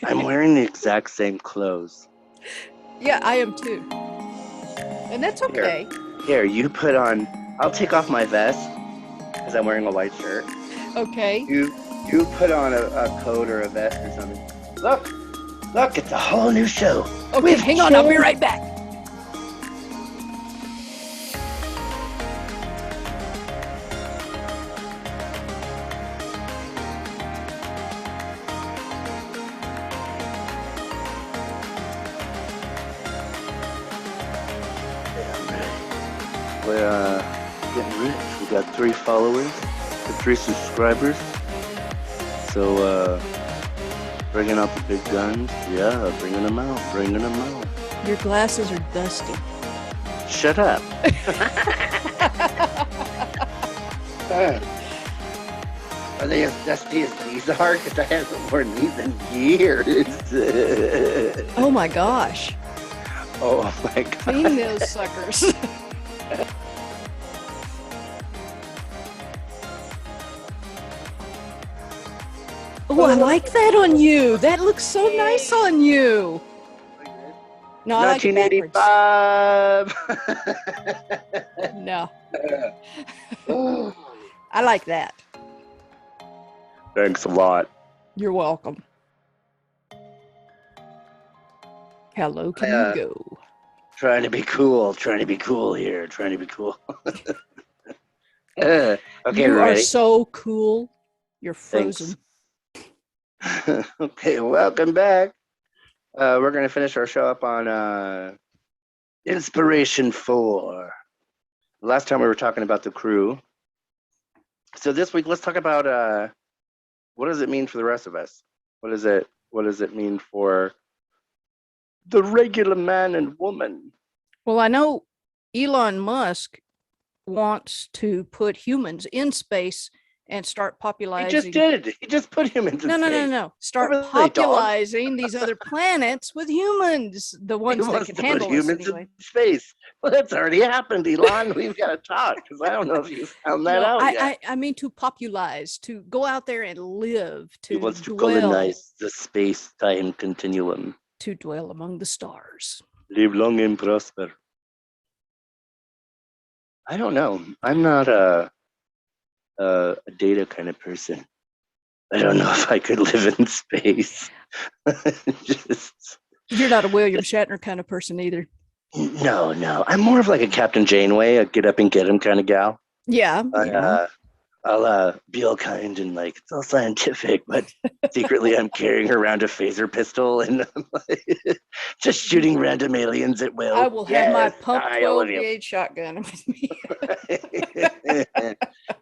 I'm wearing the exact same clothes. Yeah, I am too. And that's Here, okay. here, you put on. I'll take off my vest because I'm wearing a white shirt. Okay. You put on a coat or a vest or something. Look, it's a whole new show. Okay, We've hang on, I'll be changed. right back. I'm ready. We're getting rich. We got 3 followers, 3 subscribers. So bringing out the big guns. Yeah, bringing them out. Your glasses are dusty. Shut up. Are they as dusty as these are? Because I haven't worn these in years. Oh my gosh. Oh my god. Clean those suckers. Oh, I like that on you. That looks so nice on you. No, I like it backwards. 1985. No. I like that. Thanks a lot. You're welcome. Hello, can you go? Trying to be cool here. Okay, You are ready? so cool. You're frozen. Okay, welcome back. We're going to finish our show up on Inspiration 4. Last time we were talking about the crew. So this week, let's talk about what does it mean for the rest of us? What does it mean for the regular man and woman? Well, I know Elon Musk wants to put humans in space and start populating. He just did. He just put humans in space. No. Start populating these other planets with humans. The ones that can handle humans in space. Well, that's already happened, Elon. We've got to talk because I don't know if you found that out yet. I mean to populize, to go out there and live, he wants to colonize the space-time continuum. To dwell among the stars. Live long and prosper. I don't know. I'm not a data kind of person. I don't know if I could live in space. You're not a William Shatner kind of person either. No. I'm more of like a Captain Janeway, a get up and get him kind of gal. Yeah. I'll be all kind and like it's all scientific, but secretly I'm carrying around a phaser pistol and I'm like, just shooting random aliens at will. I will have my pump 12 gauge shotgun with me.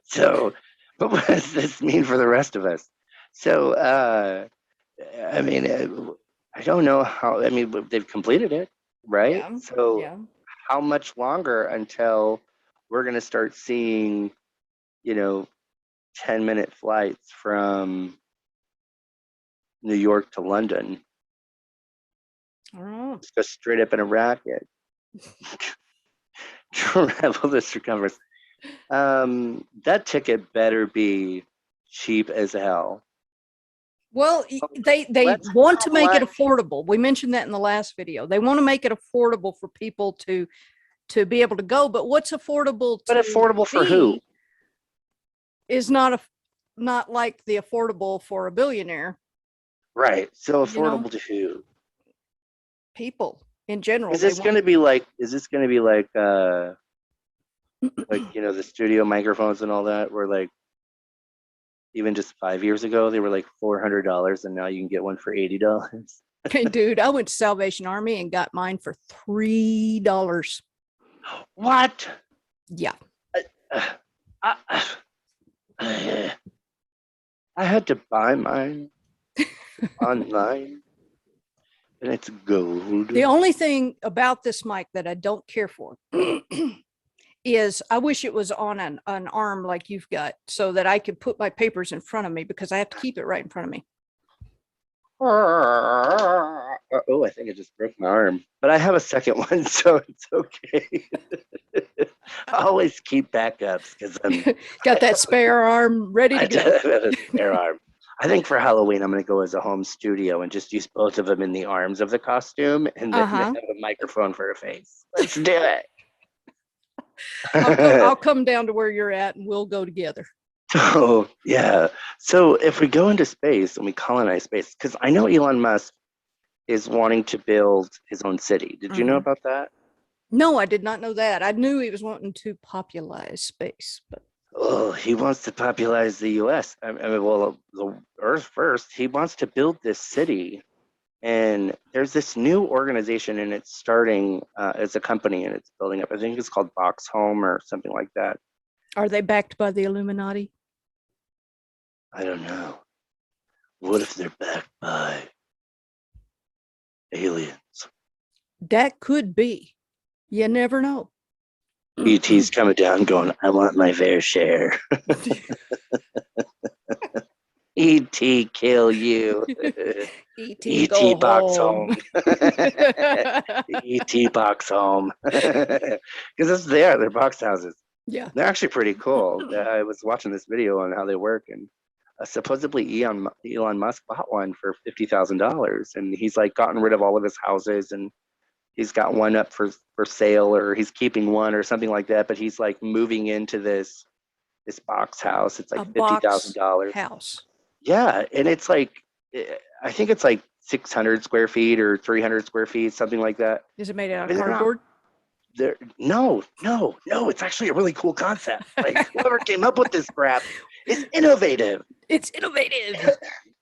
So, but what does this mean for the rest of us? So, I mean, I don't know how. I mean, they've completed it, right? Yeah. So, how much longer until we're going to start seeing, 10-minute flights from New York to London? Oh. Just straight up in a rocket. Travel the circumference. That ticket better be cheap as hell. Well, they want to make it affordable. We mentioned that in the last video. They want to make it affordable for people to be able to go. But what's affordable? But affordable for who? Is not like the affordable for a billionaire. Right. So affordable to who? People in general. Is this going to be like the studio microphones and all that, where like even just 5 years ago they were like $400 and now you can get one for $80? Hey dude, I went to Salvation Army and got mine for $3. What? Yeah. I had to buy mine online. And it's gold. The only thing about this mic that I don't care for is I wish it was on an arm like you've got so that I could put my papers in front of me because I have to keep it right in front of me. Oh, I think I just broke my arm. But I have a second one, so it's okay. I always keep backups because I'm got that spare arm ready to go. I have a spare arm. I think for Halloween, I'm going to go as a home studio and just use both of them in the arms of the costume and then Uh-huh. have a microphone for a face. Let's do it. I'll come down to where you're at and we'll go together. Oh, yeah. So if we go into space and we colonize space, because I know Elon Musk is wanting to build his own city. Did you know Mhm. about that? No, I did not know that. I knew he was wanting to popularize space, but Oh, he wants to popularize the US. I mean, well, the Earth first. He wants to build this city. And there's this new organization, and it's starting as a company, and it's building up. I think it's called Box Home or something like that. are they backed by the Illuminati? I don't know. What if they're backed by aliens? That could be. You never know. ET's coming down going, I want my fair share. ET, kill you. E.T. ET go Box home. Home. ET Box Home. Because they're box houses. Yeah. They're actually pretty cool. I was watching this video on how they work, and supposedly Elon Musk bought one for $50,000, and he's like gotten rid of all of his houses, and he's got one up for sale, or he's keeping one or something like that. But he's like moving into this box house. It's A like box $50,000. house. Yeah, and it's like I think it's like 600 square feet or 300 square feet, something like that. Is it made I out of mean, they're not cardboard? there. No, it's actually a really cool concept. Like whoever came up with this crap is innovative. It's innovative.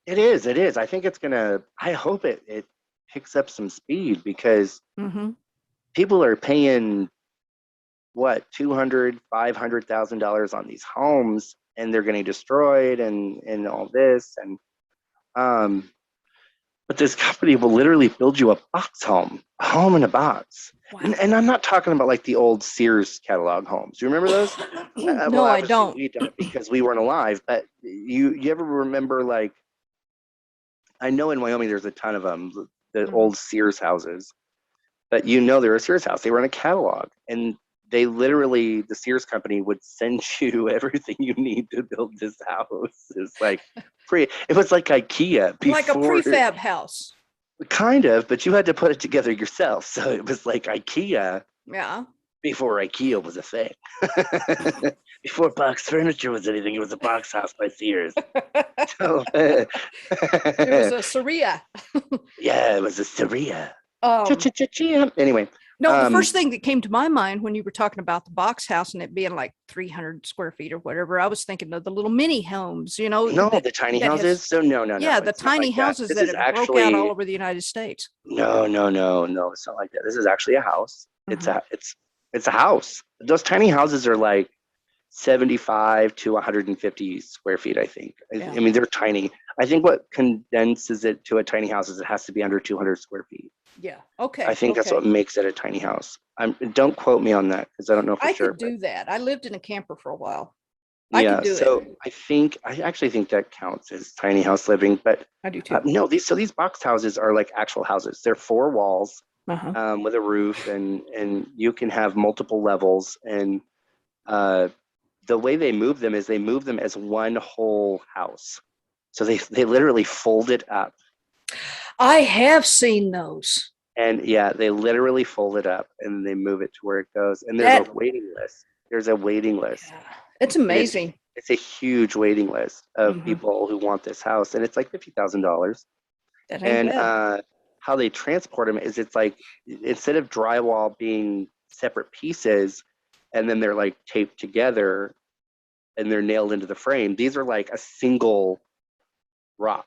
It is. I think it's gonna. I hope it picks up some speed because Mm-hmm. people are paying what 200, $500,000 on these homes, and they're getting destroyed and all this um. But this company will literally build you a home in a box. Wow. And I'm not talking about like the old Sears catalog homes. Do you remember those? Well, No, I obviously don't. we don't because we weren't alive. But you ever remember like I know in Wyoming there's a ton of them, the Mhm. old Sears houses. But you know they're a Sears house. They were in a catalog, and they literally the Sears company would send you everything you need to build this house. It's like free. It was like IKEA Like a before. prefab house. Kind of, but you had to put it together yourself. So it was like IKEA Yeah. before IKEA was a thing. Before box furniture was anything, it was a box house by Sears. So, It was a Saria. yeah, it was a Saria. Um, Anyway, no, the first thing that came to my mind when you were talking about the box house and it being like 300 square feet or whatever, I was thinking of the little mini homes, no, that, the tiny that houses. has, So no, yeah, the it's not tiny like that. houses This that is have broke out all actually over the United States. no. It's not like that. This is actually a house. It's Mhm. a it's a house. Those tiny houses are like 75 to 150 square feet, I think. Yeah. I mean, they're tiny. I think what condenses it to a tiny house is it has to be under 200 square feet. Yeah. I Okay. think that's what Okay. makes it a tiny house. Don't quote me on that because I don't know for I sure. could But do that. I lived in a camper for a while. I could yeah, do it. so I actually think that counts as tiny house living. But I do too. no, these box houses are like actual houses. They're four walls Uh-huh. with a roof, and you can have multiple levels. And uh, the way they move them is they move them as one whole house. So they literally fold it up. I have seen those. And yeah, they literally fold it up and they move it to where it goes. And there's a That, waiting list. There's a waiting list. yeah, it's And amazing. it's a huge waiting list of Mhm. people who want this house. And it's like $50,000. That ain't And bad. how they transport them is it's like instead of drywall being separate pieces and then they're like taped together and they're nailed into the frame, these are like a single rock.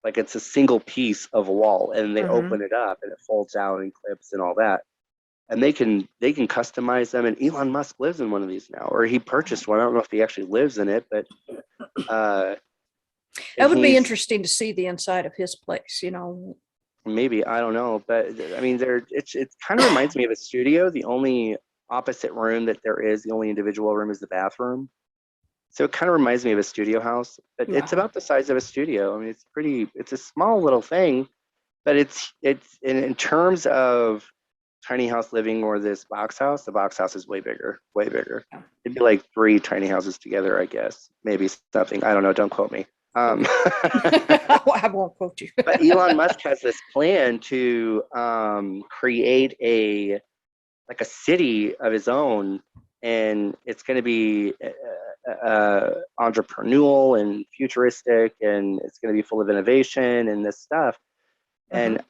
Like it's a single piece of wall, and they Mhm. open it up, and it folds out and clips and all that. And they can customize them. And Elon Musk lives in one of these now, or he purchased one. I don't know if he actually lives in it, but uh, and That would be he's interesting to see the inside of his place. maybe I don't know, but I mean, it kind of reminds me of a studio. The only opposite room that there is, the only individual room is the bathroom. So it kind of reminds me of a studio house, but it's Uh-huh. about the size of a studio. I mean, it's a small little thing, but it's in terms of tiny house living or this box house, the box house is way bigger, way bigger. Yeah. It'd be like three tiny houses together, I guess. Maybe something. I don't know. Don't quote me. Um, I won't quote you. but Elon Musk has this plan to create a city of his own, and it's going to be entrepreneurial and futuristic, and it's going to be full of innovation and this stuff. And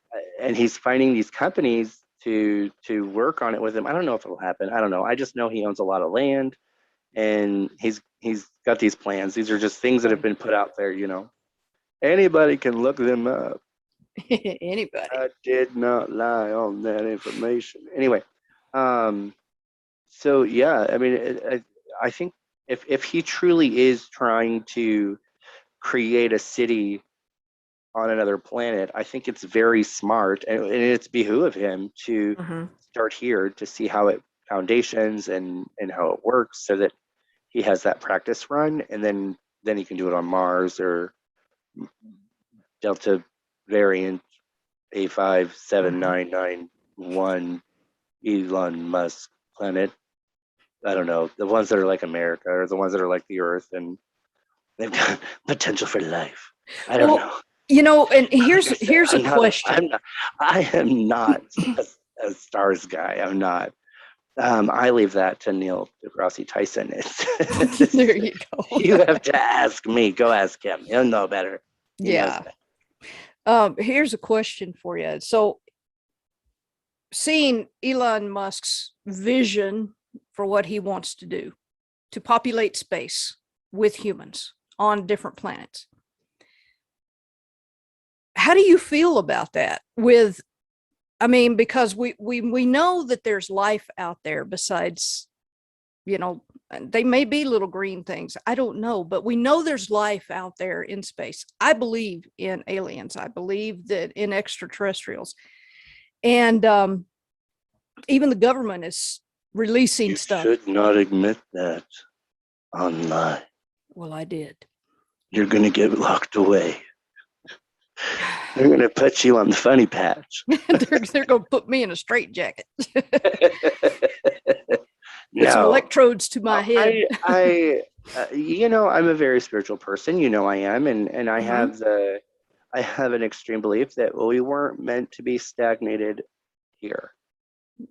and he's finding these companies to work on it with him. I don't know if it'll happen. I don't know. I just know he owns a lot of land, and he's got these plans. These are just things that have been put out there. Anybody can look them up. Anybody. I did not lie on that information. Anyway, so yeah, I mean, I think if he truly is trying to create a city on another planet, I think it's very smart, and it's behoove him to start here to see how it foundations and how it works, so that he has that practice run, and then he can do it on Mars or Delta variant A57991 Elon Musk planet. I don't know, the ones that are like America or the ones that are like the Earth, and they've got potential for life. I don't know. And here's a question. I am not a stars guy. I'm not. I leave that to Neil deGrasse Tyson. There you go. You have to ask me. Go ask him. He'll know better. He knows better. Here's a question for you. So, seeing Elon Musk's vision for what he wants to do, to populate space with humans on different planets, how do you feel about that? Because we know that there's life out there besides, they may be little green things. I don't know, but we know there's life out there in space. I believe in aliens. I believe that in extraterrestrials. And even the government is releasing stuff. You should not admit that online. Well, I did. You're going to get locked away. They're going to put you on the funny patch. they're going to put me in a straitjacket. No. Some electrodes to my head. I'm a very spiritual person. I am, and I have an extreme belief that we weren't meant to be stagnated here.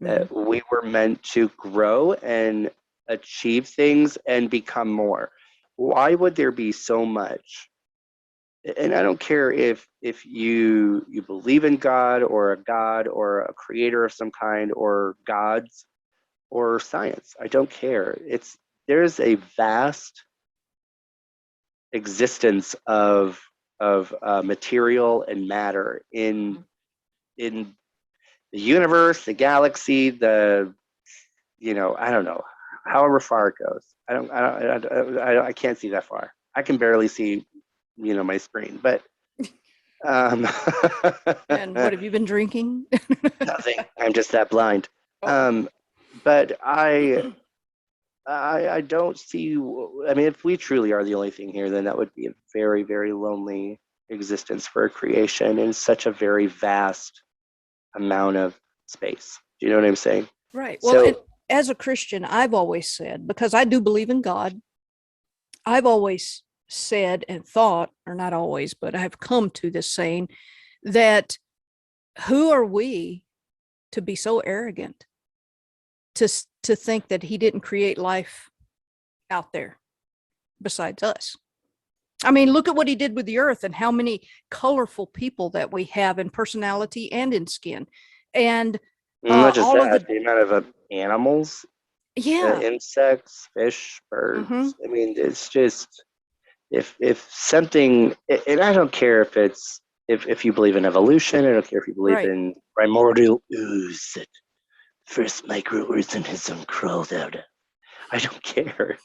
That we were meant to grow and achieve things and become more. Why would there be so much? And I don't care if you believe in God or a creator of some kind, or gods or science. I don't care. There's a vast existence of material and matter in the universe, the galaxy, I don't know, however far it goes. I can't see that far. I can barely see, my screen, but and what have you been drinking? Nothing. I'm just that blind. But I don't see. I mean, if we truly are the only thing here, then that would be a very, very lonely existence for a creation in such a very vast amount of space. Do you know what I'm saying? Right. Well, as a Christian, I've always said, because I do believe in God, I've always said and thought, or not always, but I have come to this saying that who are we to be so arrogant to think that he didn't create life out there besides us? I mean, look at what he did with the earth and how many colorful people that we have in personality and in skin. And not just that, the amount of animals, insects, fish, birds. I mean, it's just, if something, and I don't care if you believe in evolution, I don't care if you believe in primordial ooze that first microorganism crawled out of. I don't care.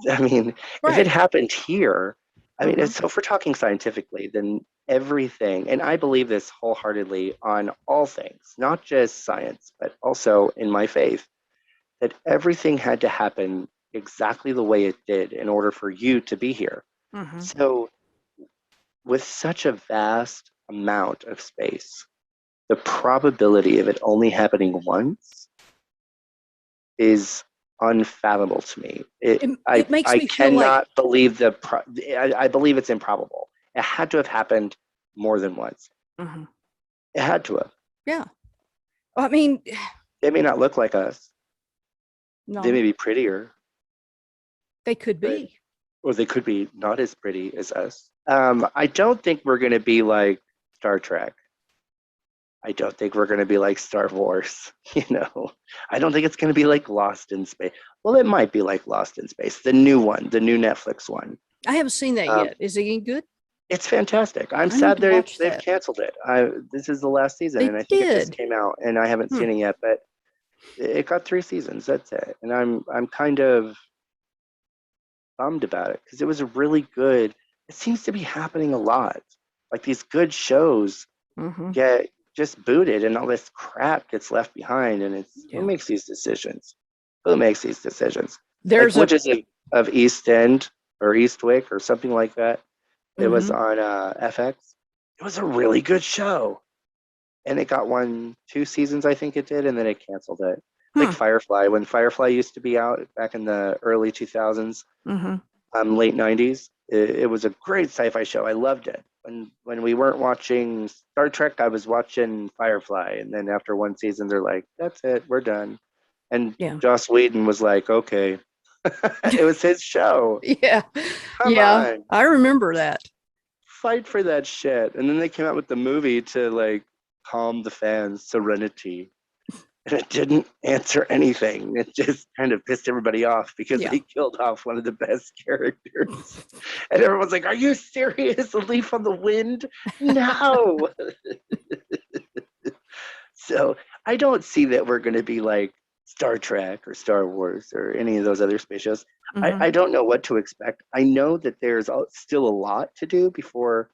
I mean, if it happened here, I mean, so if we're talking scientifically, then everything, and I believe this wholeheartedly on all things, not just science, but also in my faith, that everything had to happen exactly the way it did in order for you to be here. So with such a vast amount of space, the probability of it only happening once is unfathomable to me. It makes me feel cannot believe I believe it's improbable. It had to have happened more than once. Mm-hmm. It had to have. Yeah. I mean, They may not look like us. no, They may be prettier, they could but be. or they could be not as pretty as us. I don't think we're going to be like Star Trek. I don't think we're going to be like Star Wars. I don't think it's going to be like Lost in Space. Well, it might be like Lost in Space, the new one, the new Netflix one. I haven't seen that Um, yet. Is it any good? it's fantastic. I'm I need sad to watch they've that. canceled it. This is the last season, They and I think it just did. came out, and I haven't seen it yet. But it got 3 seasons. That's it, and I'm kind of bummed about it because it was a really good. It seems to be happening a lot. Like these good shows Mm-hmm. get just booted, and all this crap gets left behind. And it's Yeah. who makes these decisions? Who makes these decisions? Like There's a Witches of East End or Eastwick or something like that. It was Mhm. on FX. It was a really good show, and it got 2 seasons, I think it did, and then it canceled it. Like Hmm. Firefly, when Firefly used to be out back in the early 2000s, Mhm. late 90s, it was a great sci-fi show. I loved it. When we weren't watching Star Trek, I was watching Firefly, and then after 1 season, they're like, "That's it, we're done." And Yeah. Joss Whedon was like, "Okay," it was his show. Yeah. Come Yeah. on, I remember that. fight for that shit. And then they came out with the movie to like calm the fans, Serenity. And it didn't answer anything. It just kind of pissed everybody off because Yeah. they killed off one of the best characters. And everyone's like, "Are you serious? A leaf on the wind? No." So I don't see that we're going to be like Star Trek or Star Wars or any of those other space shows. Mhm. I don't know what to expect. I know that there's still a lot to do before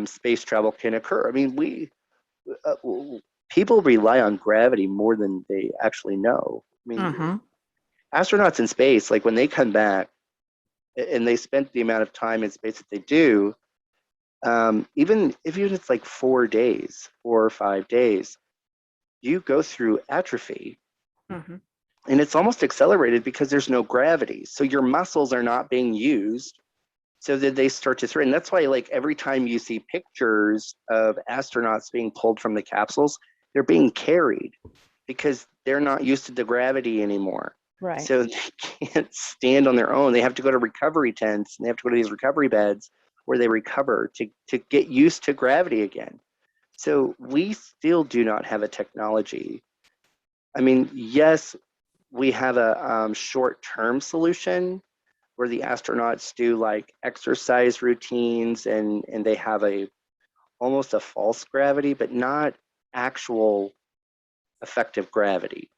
space travel can occur. I mean, uh, people rely on gravity more than they actually know. I mean, Mhm. astronauts in space, like when they come back and they spent the amount of time in space that they do, even if it's like 4 days, 4 or 5 days, you go through atrophy, Mhm. and it's almost accelerated because there's no gravity. So your muscles are not being used. So that they start to threaten. That's why, like, every time you see pictures of astronauts being pulled from the capsules, they're being carried because they're not used to the gravity anymore. Right. So they can't stand on their own. They have to go to recovery tents, and they have to go to these recovery beds where they recover to get used to gravity again. So we still do not have a technology. I mean, yes, we have a short-term solution where the astronauts do like exercise routines, and they have a almost a false gravity, but not actual effective gravity.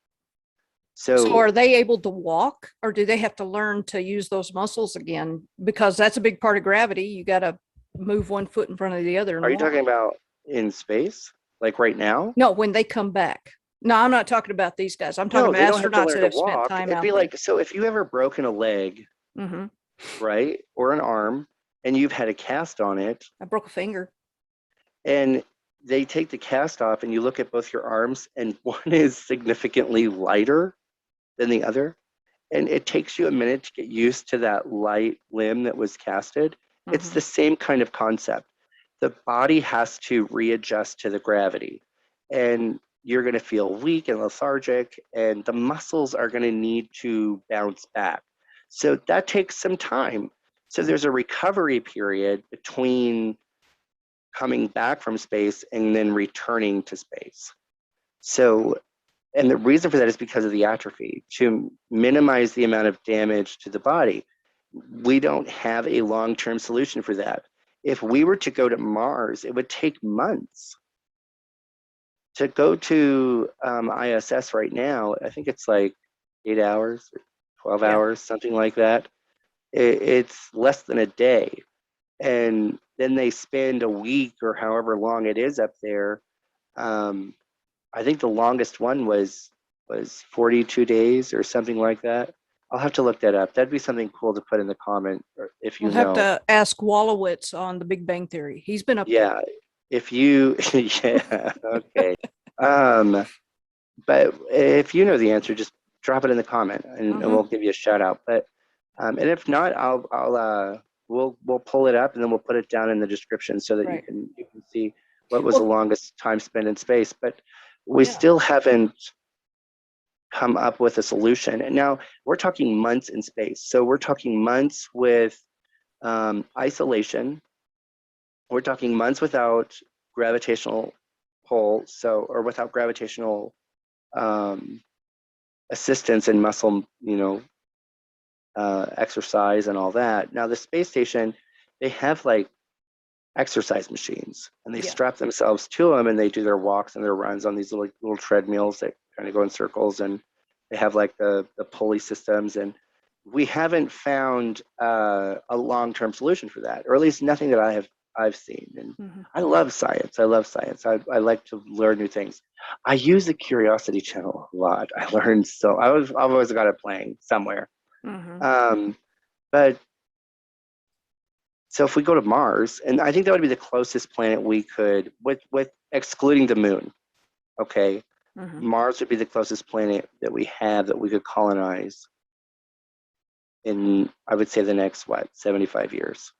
So So are they able to walk, or do they have to learn to use those muscles again? Because that's a big part of gravity. You got to move one foot in front of the other are and you walk. talking about in space, like right now? No, when they come back. No, I'm not talking about these guys. I'm talking No, they about don't have to astronauts learn that to have spent walk. time It'd out be there. like, so if you ever broken a leg, Mm-hmm. right, or an arm, and you've had a cast on it, I broke a finger. and they take the cast off, and you look at both your arms, and one is significantly lighter than the other, and it takes you a minute to get used to that light limb that was casted. It's Mm-hmm. the same kind of concept. The body has to readjust to the gravity, and you're going to feel weak and lethargic, and the muscles are going to need to bounce back. So that takes some time. So there's a recovery period between coming back from space and then returning to space. So, and the reason for that is because of the atrophy, to minimize the amount of damage to the body. We don't have a long-term solution for that. If we were to go to Mars, it would take months. To go to ISS right now, I think it's like 8 hours, 12 Yeah. hours, something like that. It's less than a day. And then they spend a week or however long it is up there. Um, I think the longest one was 42 days or something like that. I'll have to look that up. That'd be something cool to put in the comment if you We'll have know. to ask Wolowitz on the Big Bang Theory. He's been up there. Yeah, if you yeah, okay. Um, but if you know the answer, just drop it in the comment, and we'll Mm-hmm. give you a shout out. But and if not, I'll we'll pull it up and then we'll put it down in the description so that Right. you can see what was the Well, longest time spent in space. But we yeah. still haven't come up with a solution. And now we're talking months in space. So we're talking months with isolation. We're talking months without gravitational pull, or without gravitational um, assistance in muscle, exercise and all that. Now the space station, they have like exercise machines, and they Yeah. strap themselves to them, and they do their walks and their runs on these little treadmills that kind of go in circles, and they have like the pulley systems. And we haven't found a long-term solution for that, or at least nothing that I've seen. And Mm-hmm. I love science. I love science. I like to learn new things. I use the Curiosity Channel a lot. I've always got it playing somewhere. Mm-hmm. Um, but so if we go to Mars, and I think that would be the closest planet we could, with excluding the moon, okay? Mm-hmm. Mars would be the closest planet that we have that we could colonize in, I would say, the next, 75 years,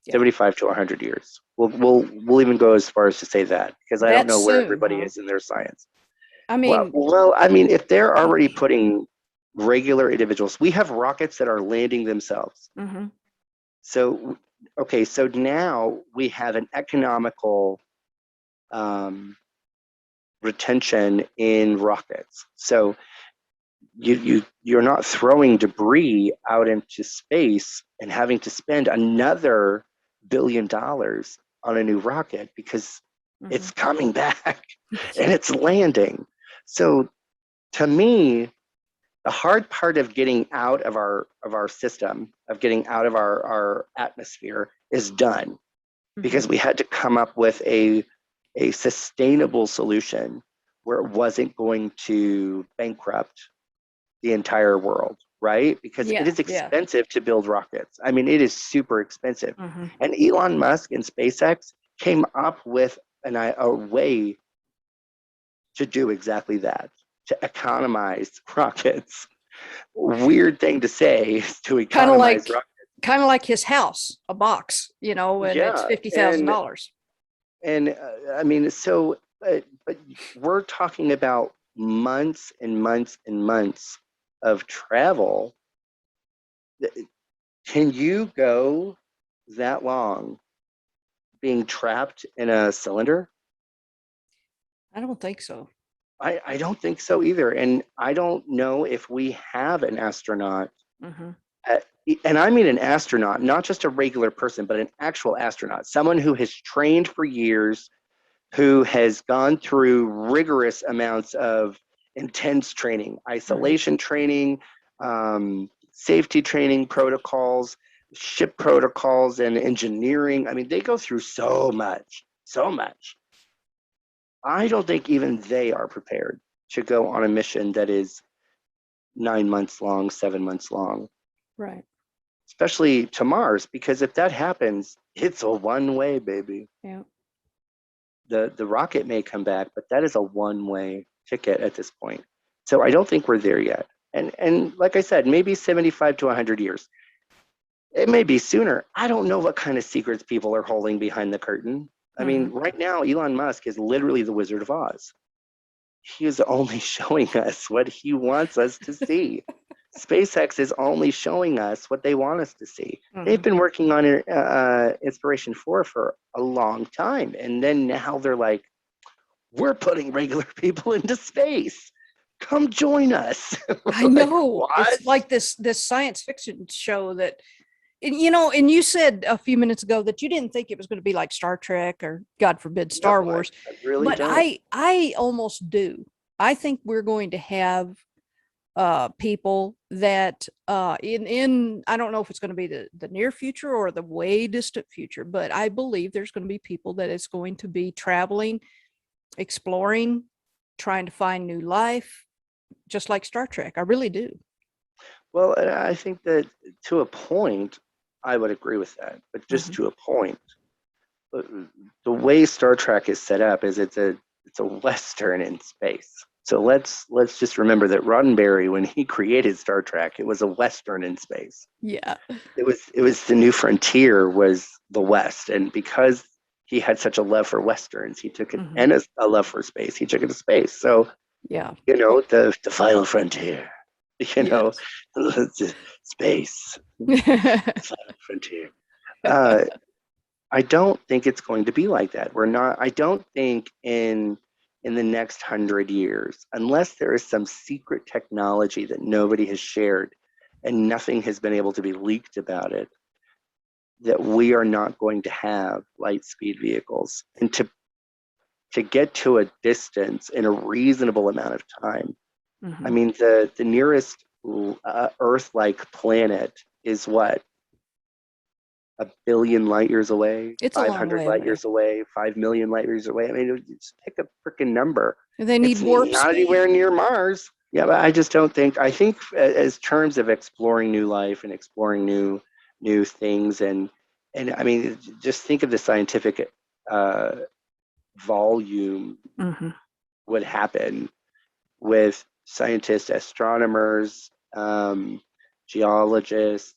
Yeah. 75 to 100 years. We'll even go as far as to say that, because I don't That's know where soon, everybody huh? is in their science. I mean, I mean, if they're already putting regular individuals, we have rockets that are landing themselves. mm-hmm. So, okay, so now we have an economical retention in rockets. So you're not throwing debris out into space and having to spend another $1 billion on a new rocket, because Mm-hmm. it's coming back and it's landing. So to me, the hard part of getting out of our system, of getting out of our atmosphere, is done, Mm-hmm. because we had to come up with a sustainable solution where it wasn't going to bankrupt the entire world, right? Because it Yeah. is Yeah. expensive to build rockets. I mean, it is super expensive. Mm-hmm. And Elon Musk and SpaceX came up with a way to do exactly that, to economize rockets. Weird thing to say, to Kind of economize like, rockets. his house, a box, and it's Yeah, $50,000. and I mean, so, but we're talking about months and months and months of travel. Can you go that long being trapped in a cylinder? I don't think so. I don't think so either. And I don't know if we have an astronaut, Mm-hmm. uh, and I mean an astronaut, not just a regular person, but an actual astronaut, someone who has trained for years, who has gone through rigorous amounts of intense training, Mm-hmm. isolation training, safety training protocols, ship protocols, and engineering. I mean, they go through so much, so much. I don't think even they are prepared to go on a mission that is 9 months long, 7 months long, Right. especially to Mars, because if that happens, it's a one way, baby. Yeah. The rocket may come back, but that is a one-way ticket at this point. So I don't think we're there yet. And like I said, maybe 75 to 100 years. It may be sooner. I don't know what kind of secrets people are holding behind the curtain. I Mm-hmm. mean, right now, Elon Musk is literally the Wizard of Oz. He is only showing us what he wants us to see. SpaceX is only showing us what they want us to see. They've Mm-hmm. been working on Inspiration 4 for a long time. And then now they're like, we're putting regular people into space. Come join us. I Like, know. what? It's like this science fiction show that, and you said a few minutes ago that you didn't think it was going to be like Star Trek or, God forbid, No, Star Wars. I really But don't. I almost do. I think we're going to have people that in I don't know if it's going to be the near future or the way distant future, but I believe there's going to be people that is going to be traveling, exploring, trying to find new life, just like Star Trek. I really do. Well, I think that to a point, I would agree with that, but just Mm-hmm. to a point. The way Star Trek is set up is it's a Western in space. So let's just remember that Roddenberry, when he created Star Trek, it was a Western in space. Yeah. It was the new frontier was the West. And because he had such a love for Westerns, he took it and a love for space. He took it to space. So, Yeah. the final frontier, Yes. space, the final frontier. I don't think it's going to be like that. I don't think in the next 100 years, unless there is some secret technology that nobody has shared and nothing has been able to be leaked about it, that we are not going to have light speed vehicles. And to get to a distance in a reasonable amount of time. I mean, the nearest Earth-like planet is what? 1 billion light years away, It's a long 500 way light away. years away, 5 million light years away. I mean, just pick a freaking number. They need It's warp not speed. anywhere near Mars. Yeah, but I just don't think. I think as terms of exploring new life and exploring new things, and I mean, just think of the scientific volume would happen with scientists, astronomers, geologists,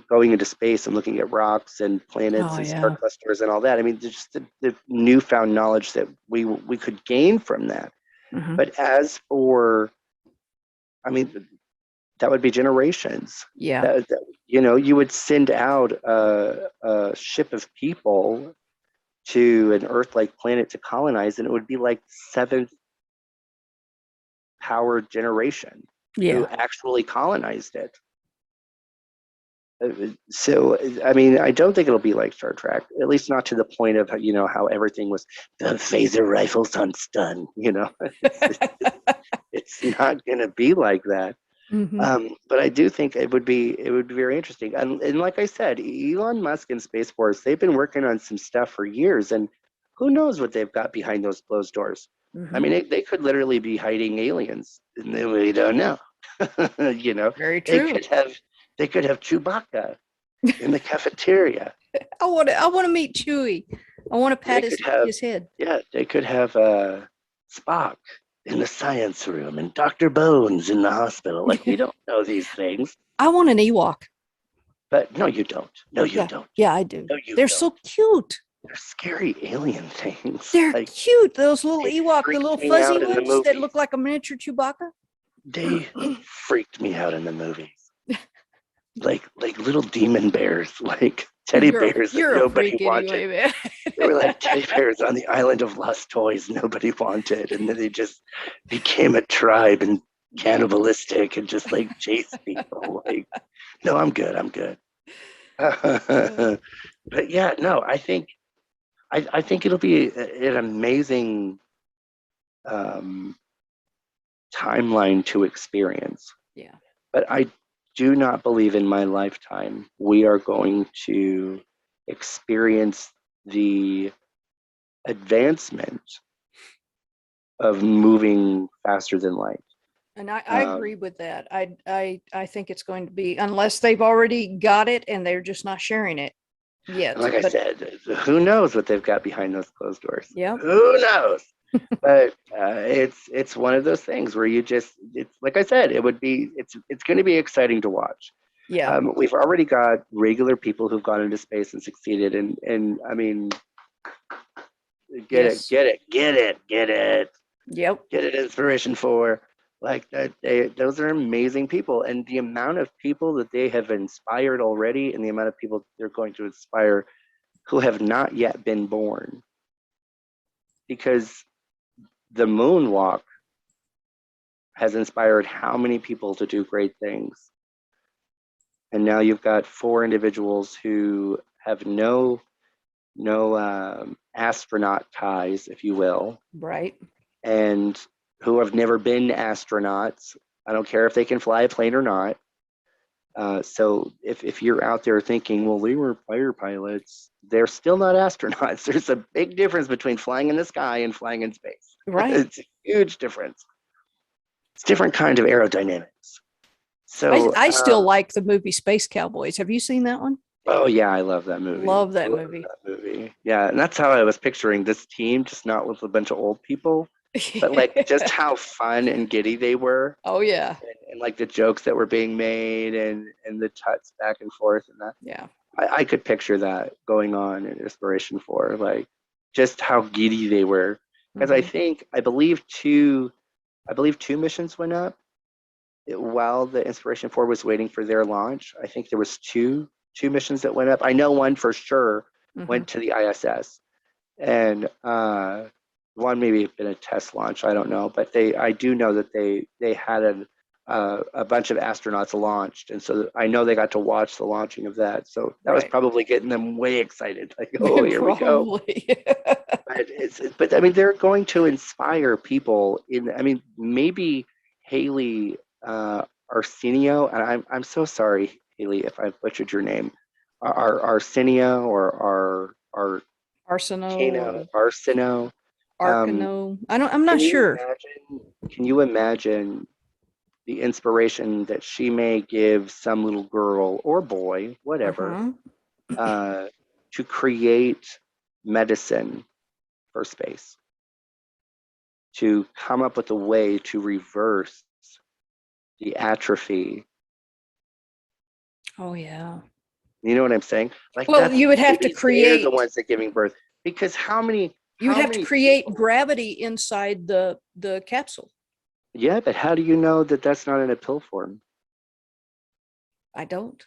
going into space and looking at rocks and planets Oh, and star yeah. clusters and all that. I mean, just the newfound knowledge that we could gain from that. But as for, I mean, that would be generations. Yeah. You would send out a ship of people to an Earth-like planet to colonize, and it would be like seventh power generation who Yeah. actually colonized it. So, I mean, I don't think it'll be like Star Trek, at least not to the point of, how everything was the phaser rifles on stun, it's not going to be like that. But I do think it would be very interesting. And like I said, Elon Musk and Space Force, they've been working on some stuff for years, and who knows what they've got behind those closed doors. I mean, they could literally be hiding aliens, and we don't know. Very They true. could have Chewbacca in the cafeteria. I want to meet Chewie. I want to They pat could have, his head. yeah, they could have Spock in the science room and Dr. Bones in the hospital. Like, we don't know these things. I want an Ewok. But no, you don't. No, you Yeah. don't. Yeah, I do. No, you They're don't. so cute. They're scary alien things. They're Like, cute. Those little they Ewok, the freaked little me fuzzy out in the ones that movies. look like a miniature Chewbacca. They freaked me out in the movies. Like little demon bears, like teddy bears that You're a nobody freak wanted. anyway, man. They were like teddy bears on the island of lost toys nobody wanted, and then they just became a tribe and cannibalistic and just like chase people. Like, no, I'm good. I'm good. But yeah, no, I think it'll be an amazing timeline to experience. Yeah. But I do not believe in my lifetime we are going to experience the advancement of moving faster than light. And I agree with that. I think it's going to be, unless they've already got it and they're just not sharing it yet. Like I said, who knows what they've got behind those closed doors? Yeah. Who knows? But it's one of those things where it's like I said, it's going to be exciting to watch. Yeah. We've already got regular people who've gone into space and succeeded, and I mean, get it. Yep. Get it, Inspiration 4. Like that, those are amazing people, and the amount of people that they have inspired already, and the amount of people they're going to inspire who have not yet been born, because the moonwalk has inspired how many people to do great things, and now you've got 4 individuals who have no astronaut ties, if you will, Right. and who have never been astronauts. I don't care if they can fly a plane or not. So if you're out there thinking, well, they were fighter pilots, they're still not astronauts. There's a big difference between flying in the sky and flying in space. Right. It's a huge difference. It's different kind of aerodynamics. So I still like the movie Space Cowboys. Have you seen that one? Oh yeah, I love that movie. Love that movie. Yeah, and that's how I was picturing this team, just not with a bunch of old people. but like just how fun and giddy they were, Oh yeah. and like the jokes that were being made, and the tuts back and forth, and that Yeah. I could picture that going on in Inspiration 4, like just how giddy they were. Because Hmm. I believe two missions went up while the Inspiration 4 was waiting for their launch. I think there was two missions that went up. I know one for sure Hmm. went to the ISS, and one maybe been a test launch. I don't know, but I do know that they had a bunch of astronauts launched, and so I know they got to watch the launching of that. So that was Right. probably getting them way excited. Like, oh, here we go. Probably. But I mean, they're going to inspire people in. I mean, maybe Haley Arsenio, and I'm so sorry, Haley, if I butchered your name. Arsenio or Arsenault Arcano, or Arsino. Um, Arcano. I'm not can you sure. imagine? Can you imagine the inspiration that she may give some little girl or boy, whatever, Uh-huh. uh, to create medicine for space, to come up with a way to reverse the atrophy. Oh yeah. You know what I'm saying? Like Well, that's you would have to maybe they're the create ones that giving birth, because you would how have to many create people? gravity inside the capsule. Yeah, but how do you know that that's not in a pill form? I don't.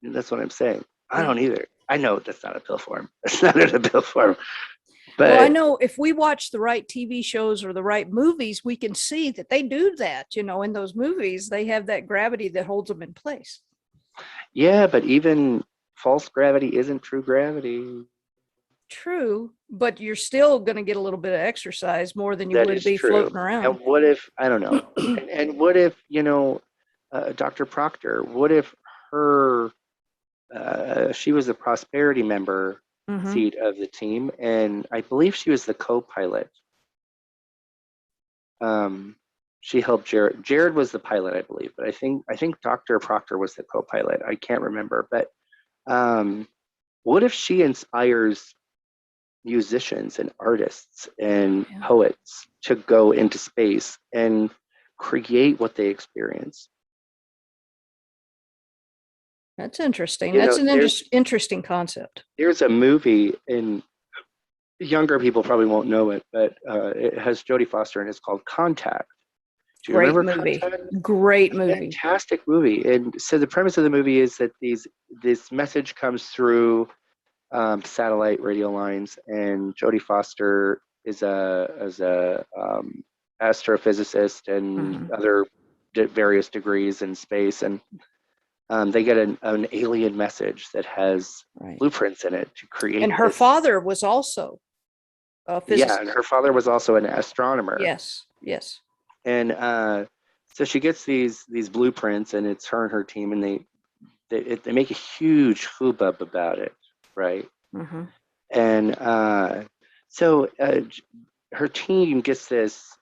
That's what I'm saying. I Yeah. don't either. I know that's not a pill form. It's not in a pill form. Well, I But know if we watch the right TV shows or the right movies, we can see that they do that. In those movies, they have that gravity that holds them in place. yeah, but even false gravity isn't true gravity. True, but you're still going to get a little bit of exercise more than you That would is be true. floating And around. what if, I don't know, and what if, Dr. Proctor, what if her, she was a prosperity member Mm-hmm. seat of the team, and I believe she was the co-pilot. Um, she helped Jared. Jared was the pilot, I believe, but I think Dr. Proctor was the co-pilot. I can't remember, but um, what if she inspires musicians and artists and Yeah. poets to go into space and create what they experience? That's interesting. You That's know, an interesting concept. there's a movie, and younger people probably won't know it, but it has Jodie Foster, and it's called Contact. Do you Great remember movie. Contact? Great movie. Fantastic movie. And so the premise of the movie is that this message comes through satellite radio lines, and Jodie Foster is a astrophysicist and Hmm. other various degrees in space, and they get an alien message that has Right. blueprints in it to And create her this. father was also a Yeah, and her physicist. father was also an astronomer, Yes. Yes. and so she gets these blueprints, and it's her and her team, and they make a huge hubbub about it, right? Hmm. And so her team gets these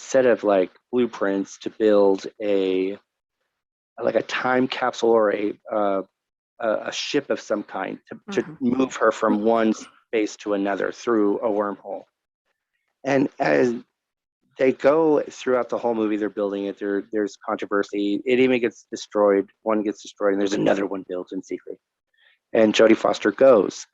set of like blueprints to build a like a time capsule or a ship of some kind to Hmm. move her from one space to another through a wormhole. And as they go throughout the whole movie, they're building it. There's controversy. It even gets destroyed. One gets destroyed, and there's another one built in secret. And Jodie Foster goes.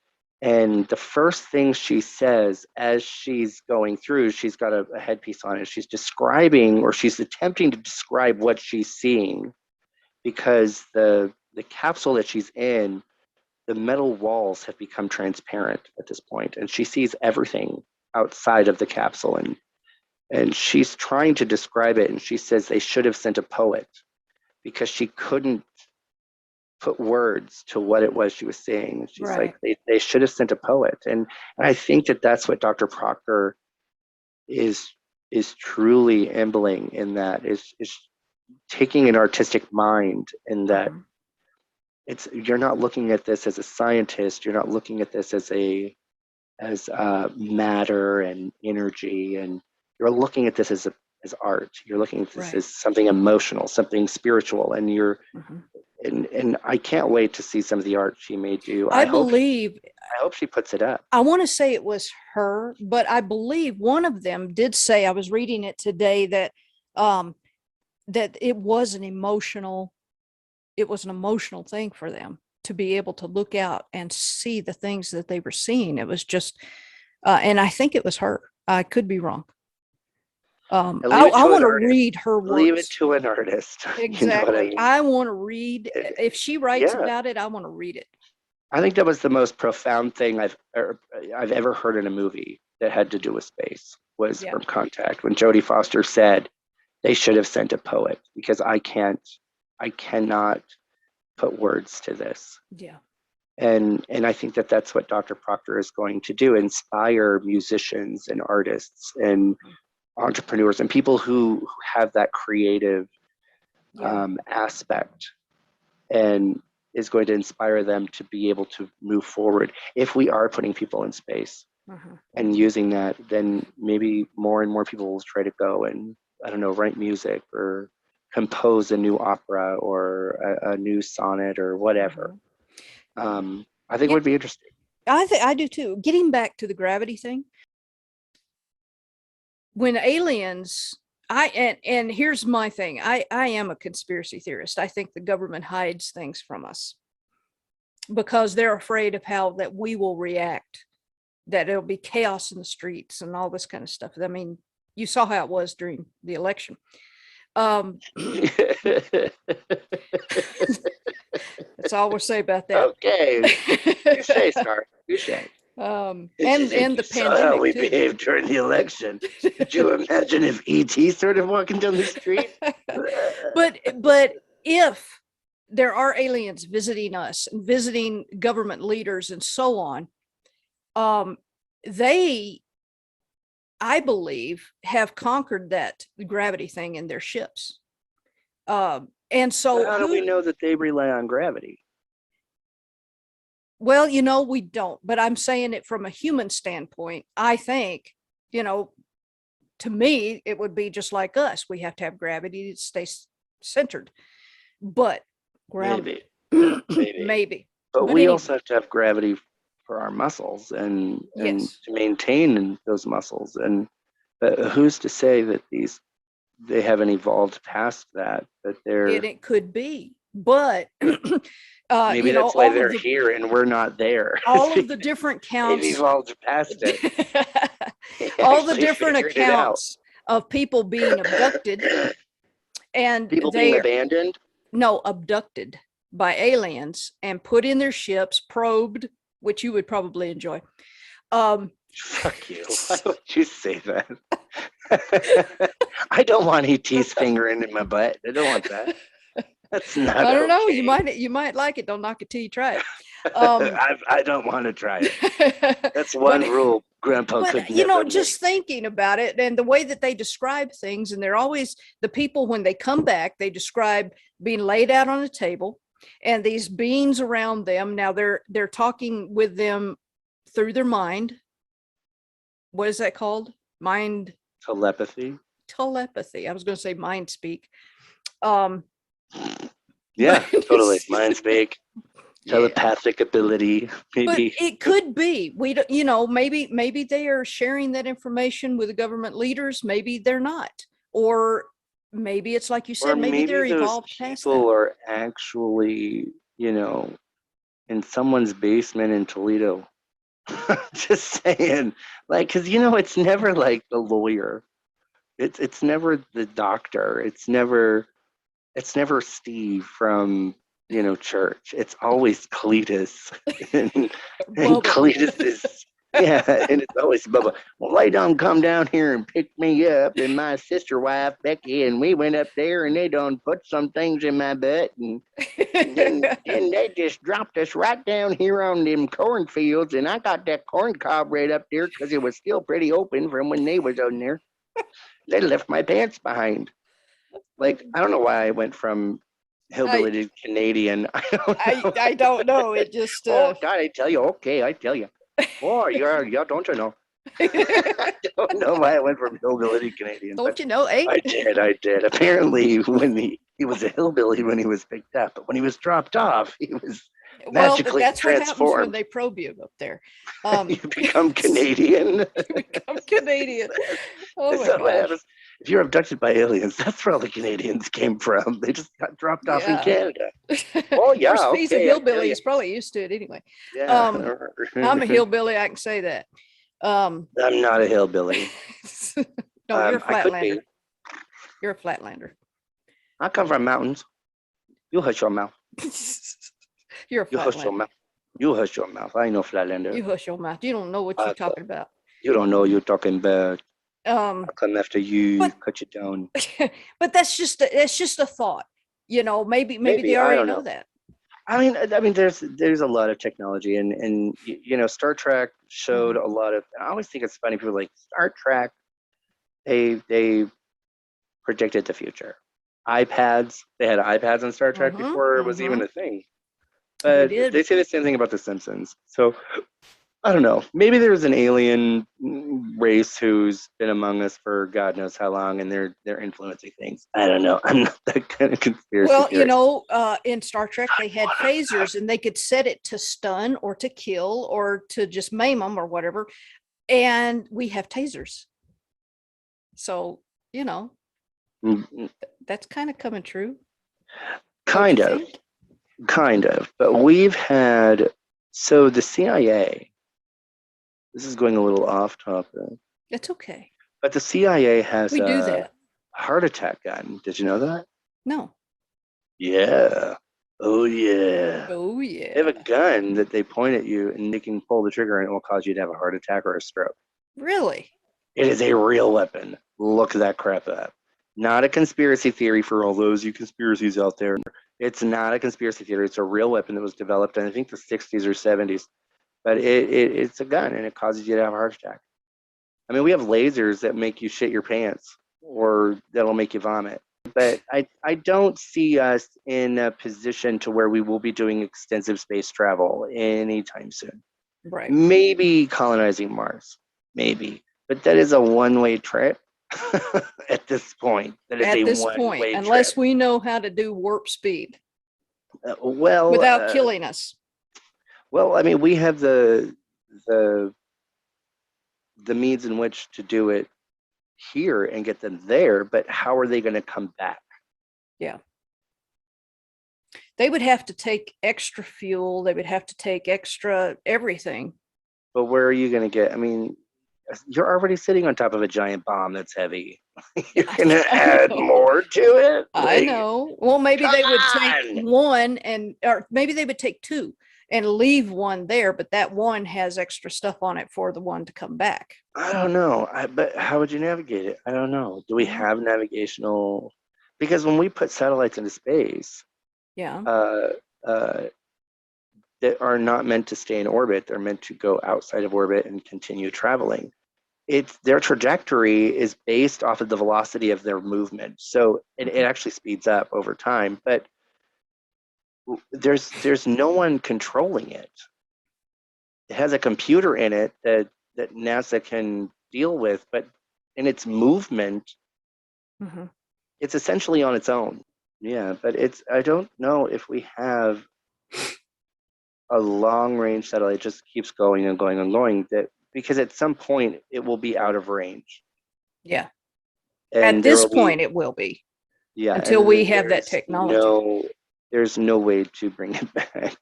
And the first thing she says as she's going through, she's got a headpiece on, and she's describing, or she's attempting to describe what she's seeing, because the capsule that she's in, the metal walls have become transparent at this point, and she sees everything outside of the capsule, and she's trying to describe it, and she says they should have sent a poet, because she couldn't put words to what it was she was saying. And she's like, Right. they should have sent a poet. And I think that that's what Dr. Proctor is is truly embling in that, is taking an artistic mind, in that Hmm. it's, you're not looking at this as a scientist, you're not looking at this as matter and energy, and you're looking at this as art. You're looking at this Right. as something emotional, something spiritual, and Hmm. and I can't wait to see some of the art she may do. I I hope she puts it up. I want to say it was her, but I believe one of them did say, I was reading it today, that that it was an emotional thing for them to be able to look out and see the things that they were seeing. It was just, and I think it was her. I could be wrong. I want to read her works. Leave it to an artist. Exactly. You know what I mean? I want to read. If she writes about it, I want to read it. I think that was the most profound thing I've ever heard in a movie that had to do with space, was From Contact, when Jodie Foster said they should have sent a poet, because I cannot put words to this. Yeah. And I think that that's what Dr. Proctor is going to do: inspire musicians and artists and entrepreneurs and people who have that creative aspect, and is going to inspire them to be able to move forward. If we are putting people in space and using that, then maybe more and more people will try to go and, I don't know, write music or compose a new opera or a new sonnet or whatever. I think it would be interesting. I do too. Getting back to the gravity thing, when aliens, and here's my thing. I am a conspiracy theorist. I think the government hides things from us because they're afraid of how that we will react, that it'll be chaos in the streets and all this kind of stuff. I mean, you saw how it was during the election. That's all we'll say about that. Okay. You say, Starr. You say. And the pandemic how we too. behaved during the election. Could you imagine if ET started walking down the street? but if there are aliens visiting us and visiting government leaders and so on, they, I believe, have conquered that gravity thing in their ships. And so how do we know that they rely on gravity? Well, we don't, but I'm saying it from a human standpoint. I think, to me, it would be just like us. We have to have gravity to stay centered, but grounded. Maybe. But we also have to have gravity for our muscles and to maintain those muscles. And who's to say that they haven't evolved past that they're. And it could be, but maybe that's why they're here and we're not there. All of the different counts. They've evolved past it. All the different accounts of people being abducted and people being abandoned. No, abducted by aliens and put in their ships, probed, which you would probably enjoy. Fuck you. Why would you say that? I don't want ET's finger in my butt. I don't want that. That's not. I don't know. You might like it. Don't knock it till you try it. I don't want to try it. That's one rule Grandpa could never just thinking about it and the way that they describe things, and they're always, the people when they come back, they describe being laid out on a table and these beings around them. Now they're talking with them through their mind. What is that called? Mind telepathy. I was going to say mind speak. Yeah, totally. Mind speak, telepathic ability. Maybe. But it could be. We don't, maybe they are sharing that information with the government leaders. Maybe they're not, or maybe it's like you said. Maybe they're evolved past that. People are actually, in someone's basement in Toledo. Just saying, because it's never like the lawyer. It's never the doctor. It's never Steve from church. It's always Cletus, and Cletus is and it's always Bubba. Well, they done come down here and picked me up and my sister wife Becky, and we went up there and they done put some things in my butt, and then they just dropped us right down here on them cornfields, and I got that corn cob right up there because it was still pretty open from when they was on there. They left my pants behind. I don't know why I went from hillbilly to Canadian. I don't know. It just. Oh God, I tell you. Okay, I tell you. Oh, yeah. Don't you know? I don't know why I went from hillbilly to Canadian. Don't you know? Eh? I did. Apparently, when the He was a hillbilly when he was picked up, but when he was dropped off, he was Well, magically that's what happens when transformed. they probe you up there. You become Canadian. You become Canadian. Oh That's my not what gosh. happens. If you're abducted by aliens, that's where all the Canadians came from. They just got dropped off in Yeah. Canada. Of Oh course, yeah, if he's a okay, I feel hillbilly, you. he's probably used to it anyway. Yeah. Um, I'm a hillbilly, I can say that. I'm not a hillbilly. No, you're a I could be. flatlander. You're a flatlander. I come from mountains. You hush your mouth. You're a You hush your flatlander. mouth. You hush your mouth. I ain't no flatlander. You hush your mouth. You don't know what you're talking about. You don't know you're talking about. Um, I'll come after you, but cut you down. but that's just a thought. You know, maybe they I already don't know know. that. I mean, there's a lot of technology, and you know, Star Trek showed Mhm. a lot of. I always think it's funny. People are like Star Trek. They predicted the future. iPads. They had iPads on Star Trek Mhm. before it was even Mhm. a thing. They But did. they say the same thing about The Simpsons. So I don't know. Maybe there's an alien race who's been among us for God knows how long, and they're influencing things. I don't know. I'm not that kind of conspiracy Well, you theorist. know, in Star Trek, they had phasers and they could set it to stun or to kill or to just maim them or whatever. And we have tasers. So, you know, Mm, that's kind of coming true, don't you Kind of, think? kind of. But we've had so the CIA. This is going a little off topic, It's okay. but the CIA has We do a that. heart attack gun. Did you know that? No. Yeah. Oh yeah. Oh, They have yeah. a gun that they point at you and they can pull the trigger and it will cause you to have a heart attack or a stroke. Really? It is a real weapon. Look that crap up. Not a conspiracy theory for all those you conspiracies out there. It's not a conspiracy theory. It's a real weapon that was developed in I think the 60s or 70s. But it's a gun and it causes you to have a heart attack. I mean, we have lasers that make you shit your pants or that'll make you vomit. But I don't see us in a position to where we will be doing extensive space travel anytime soon. Right. Maybe colonizing Mars, maybe. But that is a one-way trip at this point. That is At a this point, one-way trip. unless we know how to do warp speed Uh, well, without uh, killing us. well, I mean, we have the the means in which to do it here and get them there, but how are they going to come back? Yeah. They would have to take extra fuel. They would have to take extra everything. But where are you going to get? I mean, you're already sitting on top of a giant bomb that's heavy. You're going to I add know. more to it? I Like, know. Well, maybe come they would take on. one or maybe they would take two and leave one there, but that one has extra stuff on it for the one to come back. I don't know. But how would you navigate it? I don't know. Do we Mhm. have navigational? Because when we put satellites into space, Yeah. uh, uh, that are not meant to stay in orbit, they're meant to go outside of orbit and continue traveling. It's their trajectory is based off of the velocity of their movement, so it actually speeds up over time. But there's no one controlling it. It has a computer in it that NASA can deal with, but in its movement, Mhm. it's essentially on its own. Yeah, but it's I don't know if we have a long range satellite just keeps going and going and going that because at some point it will be out of range Yeah. At and there this will be point, it will be yeah until and we then have that technology. there's no way to bring it back.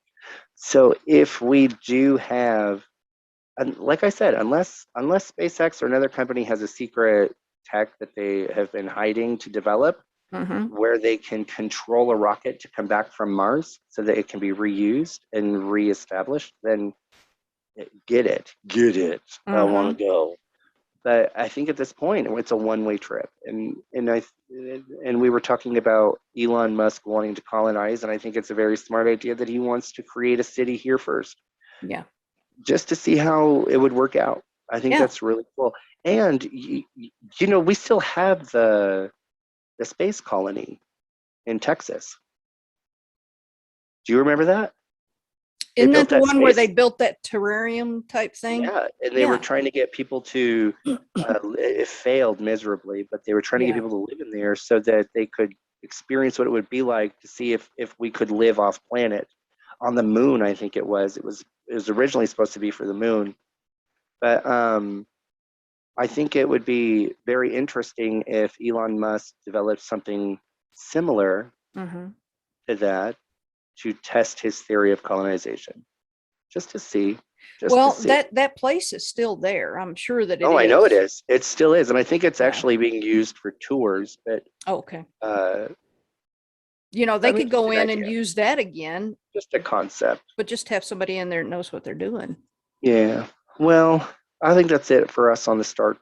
So if we do have and like I said, unless SpaceX or another company has a secret tech that they have been hiding to develop, Mhm. where they can control a rocket to come back from Mars so that it can be reused and reestablished, then get it. I want Mhm. to go. But I think at this point it's a one-way trip, and we were talking about Elon Musk wanting to colonize, and I think it's a very smart idea that he wants to create a city here first, Yeah. just to see how it would work out. I think Yeah. that's really cool. And you know, we still have the space colony in Texas. Do you remember that? They Isn't that built the that one where space. they built that terrarium type thing? Yeah, and they were Yeah. trying to get people to. It failed miserably, but they were trying to get Yeah. people to live in there so that they could experience what it would be like to see if we could live off planet. On the moon, I think it was originally supposed to be for the moon, but I think it would be very interesting if Elon Musk developed something similar to that to test his theory of colonization, just to see. Well, that place is still there. I'm sure that it is. Oh, I know it is. It still is, and I think it's actually being used for tours. But okay, you know, they could go in and use that again. Just a concept, but just have somebody in there that knows what they're doing. Yeah. Well, I think that's it for us on the stars.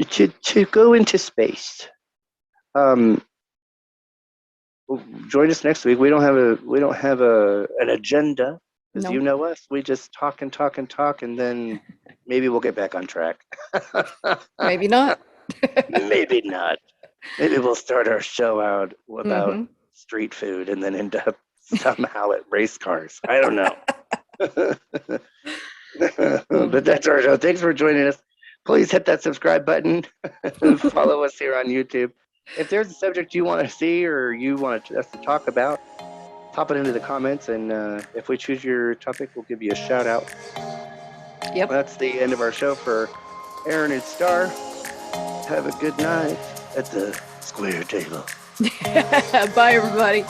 To go into space. Join us next week. We don't have an agenda, because you know us. We just talk and talk and talk, and then maybe we'll get back on track. Maybe not. Maybe not. Maybe we'll start our show out about street food and then end up somehow at race cars. I don't know. But that's our show. Thanks for joining us. Please hit that subscribe button. Follow us here on YouTube. If there's a subject you want to see or you want us to talk about, pop it into the comments, and if we choose your topic, we'll give you a shout out. Yep. That's the end of our show for Aaron and Starr. Have a good night at the square table. Bye, everybody.